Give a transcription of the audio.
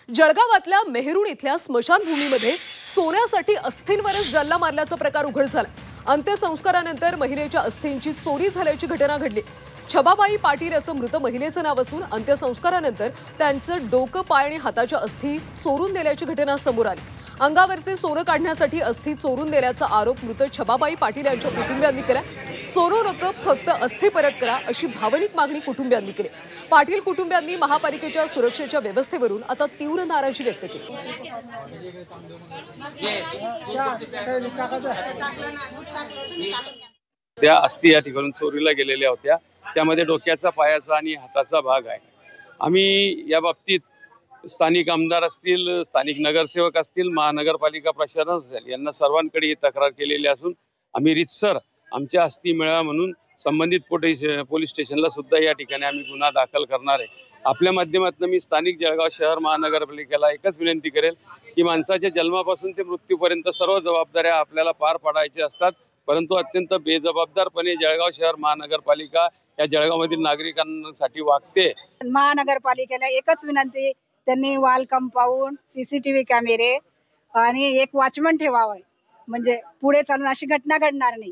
जळगावातल्या मेहरुण इथल्या स्मशानभूमीमध्ये सोन्यासाठी अस्थींवरच जल्ला मारल्याचा प्रकार उघड झाला। अंत्यसंस्कारानंतर महिलेच्या अस्थींची चोरी झाल्याची घटना घडली। छबाबाई पाटील असं मृत महिलेचं नाव असून अंत्यसंस्कारानंतर त्यांचं डोकं, पाय आणि हाताच्या अस्थी चोरून नेल्याची घटना समोर आली। अंगावरचे सोनं काढण्यासाठी अस्थी चोरून नेल्याचा आरोप मृत छबाबाई पाटील यांच्या कुटुंबियांनी केला। सोनं नको, फक्त अस्थी परत करा अशी भावनिक मागणी कुटुंबियांनी केली। पाटील कुटुंबियांनी महापालिकेच्या सुरक्षेच्या व्यवस्थेवरून आता तीव्र नाराजी व्यक्त केली। त्या अस्थी या ठिकाणून चोरीला गेलेल्या होत्या। त्यामध्ये डोक्याचा, पायाचा आणि हाताचा भाग आहे। आम्ही या बाबतीत स्थानिक आमदार असतील, स्थानिक नगरसेवक असतील, महानगरपालिका प्रशासन असेल यांना सर्वांकडे ही तक्रार केलेली असून आम्ही रीतसर आमच्या अस्थी मिळावा म्हणून संबंधित पोलीस स्टेशनला सुद्धा या ठिकाणी आम्ही गुन्हा दाखल करणार आहे। आपल्या माध्यमातून मी स्थानिक जळगाव शहर महानगरपालिकेला एकच विनंती करेल की माणसाच्या जन्मापासून ते मृत्यूपर्यंत सर्व जबाबदाऱ्या आपल्याला पार पाडायच्या असतात, परंतु अत्यंत बेजबाबदारपणे जळगाव शहर महानगरपालिका या जळगावमधील नागरिकांसाठी वागते। महानगरपालिकेला एकच विनंती, त्यांनी वॉल कंपाऊंड, सीसीटीव्ही कॅमेरे आणि एक वॉचमन ठेवावा, म्हणजे पुढे चालून अशी घटना घडणार नाही।